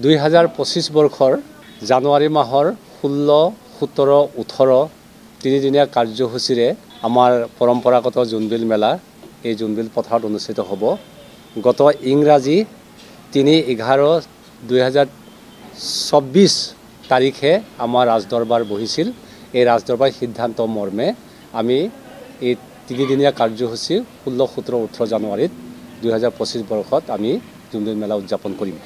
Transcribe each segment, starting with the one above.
2025 বৰ্ষৰ জানুৱাৰী মাহৰ 16, 17, 18 তিনিদিনীয়া কাৰ্যসূচীৰে আমাৰ পৰম্পৰাগত জোনবিল মেলা এই জোনবিল পথাৰত অনুষ্ঠিত হ'ব। গত ইংৰাজী 3/11/2024 তাৰিখে আমাৰ ৰাজদৰবাৰ বহিছিল। এই ৰাজদৰবাৰ সিদ্ধান্ত মৰ্মে আমি এই তিনিদিনীয়া কাৰ্যসূচী 16, 17, 18 জানুৱাৰীত 2025 বৰ্ষত আমি জোনবিল মেলা উদযাপন কৰিম।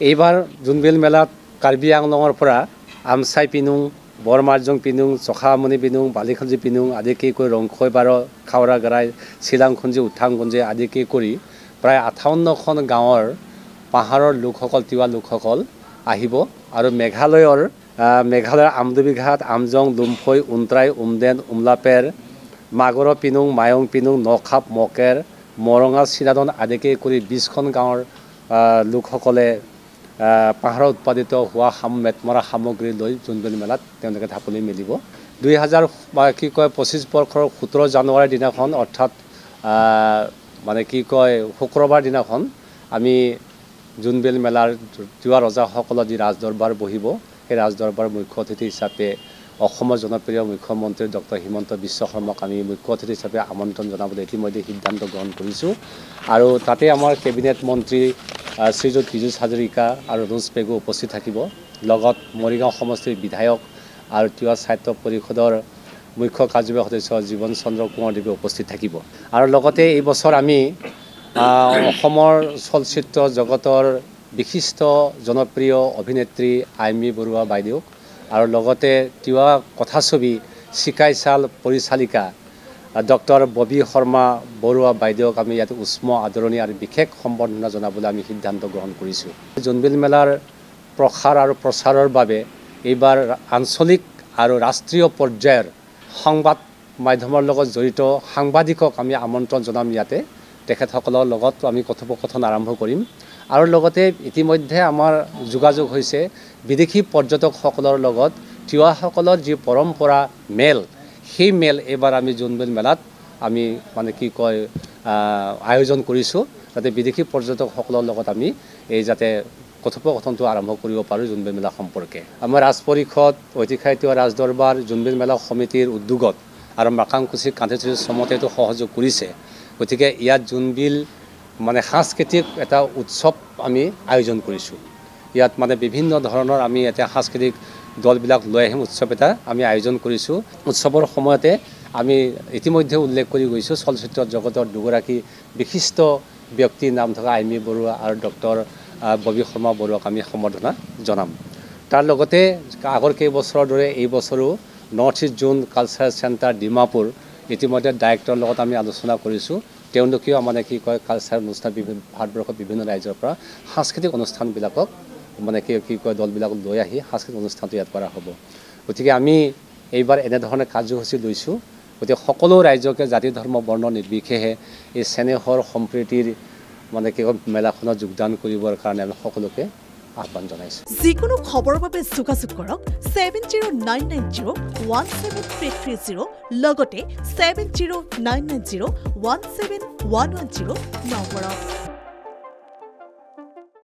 এইবাৰ জোনবিল মেলাত কাৰ্বি আংলঙৰ পৰা আমচাই পিনুং, বৰমাৰ্জং পিনুং, চখামণি পিনুং, বালিখঞ্জি পিনুং আদিকে কৰি ৰংখৈ বাৰ, খাওৰাগাৰাই, চিলাংখঞ্জি, উঠাংগঞ্জি আদিকে কৰি প্ৰায় 58খন গাঁৱৰ পাহাৰৰ লোকসকল, তিৱা লোকসকল আহিব আৰু মেঘালয়ৰ আমদুবি ঘাট, আমজং, লুমফৈ, উন্ত্ৰাই, উমদেন, উমলাপেৰ, মাগৰ পিনুং, মায়ং পিনুং, নখাপ, মকেৰ, মৰঙা, চিৰাদন আদিকে কৰি 20খন গাঁৱৰ লোকসকলে পাহাৰত উৎপাদিত হোৱা মেটমৰা সামগ্ৰী লৈ জোনবিল মেলাত তেওঁলোকে ঢাপলি মেলিব। 2025 বৰ্ষৰ 17 জানুৱাৰীৰ দিনাখন অৰ্থাৎ শুক্ৰবাৰ দিনাখন আমি জোনবিল মেলাৰ তিৱা ৰজাসকলৰ যি ৰাজদৰবাৰ বহিব, সেই ৰাজদৰবাৰ মুখ্য অতিথি হিচাপে অসমৰ জনপ্ৰিয় মুখ্যমন্ত্ৰী ডক্টৰ হিমন্ত বিশ্ব শৰ্মাক আমি মুখ্য অতিথি হিচাপে আমন্ত্ৰণ জনাবলৈ ইতিমধ্যে সিদ্ধান্ত গ্ৰহণ কৰিছোঁ। আৰু তাতে আমাৰ কেবিনেট মন্ত্ৰী শ্ৰীযুত পীযুষ হাজৰিকা আৰু ৰুজ পেগু উপস্থিত থাকিব। লগত মৰিগাঁও সমষ্টিৰ বিধায়ক আৰু তিৱা সাহিত্য পৰিষদৰ মুখ্য কাৰ্যবাহী সদস্য জীৱন চন্দ্ৰ কোঁৱৰ দেৱে উপস্থিত থাকিব। আৰু লগতে এই বছৰ আমি অসমৰ চলচ্চিত্ৰ জগতৰ বিশিষ্ট জনপ্ৰিয় অভিনেত্ৰী আইমী বৰুৱা বাইদেউক আৰু লগতে তিৱা কথাছবি চিকাই চাল পৰিচালিকা ডক্টৰ ববি শৰ্মা বৰুৱা বাইদেউক আমি ইয়াত উষ্ম আদৰণি আৰু বিশেষ সম্বৰ্ধনা জনাবলৈ আমি সিদ্ধান্ত গ্ৰহণ কৰিছোঁ। জোনবিল মেলাৰ প্ৰসাৰ আৰু প্ৰচাৰৰ বাবে এইবাৰ আঞ্চলিক আৰু ৰাষ্ট্ৰীয় পৰ্যায়ৰ সংবাদ মাধ্যমৰ লগত জড়িত সাংবাদিকক আমি আমন্ত্ৰণ জনাম। ইয়াতে তেখেতসকলৰ লগত আমি কথোপকথন আৰম্ভ কৰিম। আৰু লগতে ইতিমধ্যে আমাৰ যোগাযোগ হৈছে বিদেশী পৰ্যটকসকলৰ লগত তিৱাসকলৰ যি পৰম্পৰা মেল, সেই মেল এইবাৰ আমি জোনবিল মেলাত আমি আয়োজন কৰিছোঁ, যাতে বিদেশী পৰ্যটকসকলৰ লগত আমি এই যাতে কথোপকথনটো আৰম্ভ কৰিব পাৰোঁ জোনবিল মেলা সম্পৰ্কে। আমাৰ ৰাজ পৰিষদ, ঐতিহ্য তিৱা ৰাজদৰবাৰ, জোনবিল মেলা সমিতিৰ উদ্যোগত আৰু মাকাংকুচি কান্থিচুৰি চমতেটো সহযোগ কৰিছে। গতিকে ইয়াত জোনবিল সাংস্কৃতিক এটা উৎসৱ আমি আয়োজন কৰিছোঁ। ইয়াত বিভিন্ন ধৰণৰ আমি এতিয়া সাংস্কৃতিক দলবিলাক লৈ আহিম, উৎসৱ এটা আমি আয়োজন কৰিছোঁ। উৎসৱৰ সময়তে আমি ইতিমধ্যে উল্লেখ কৰি গৈছোঁ চলচ্চিত্ৰ জগতৰ দুগৰাকী বিশিষ্ট ব্যক্তিৰ নাম থকা আইমী বৰুৱা আৰু ডক্টৰ ববি শৰ্মা বৰুৱাক আমি সম্বৰ্ধনা জনাম। তাৰ লগতে আগৰ কেইবছৰৰ দৰে এই বছৰো নৰ্থ ইষ্ট জোন কালচাৰেল চেণ্টাৰ ডিমাপুৰ ইতিমধ্যে ডাইৰেক্টৰৰ লগত আমি আলোচনা কৰিছোঁ। তেওঁলোকেও কালচাৰেল অনুষ্ঠান ভাৰতবৰ্ষৰ বিভিন্ন ৰাজ্যৰ পৰা সাংস্কৃতিক অনুষ্ঠানবিলাকক দলবিলাক লৈ আহি সাংস্কৃতিক অনুষ্ঠানটো ইয়াত কৰা হ'ব। গতিকে আমি এইবাৰ এনেধৰণে কাৰ্যসূচী লৈছোঁ। গতিকে সকলো ৰাজ্যকে জাতি ধৰ্ম বৰ্ণ নিৰ্বিশেষে এই চেনেহৰ সম্প্ৰীতিৰ মেলাখনত যোগদান কৰিবৰ কাৰণে আমি সকলোকে আহ্বান জনাইছোঁ। যিকোনো খবৰৰ বাবে যোগাযোগ কৰক 7099017330 লগতে 7099017110 নম্বৰত।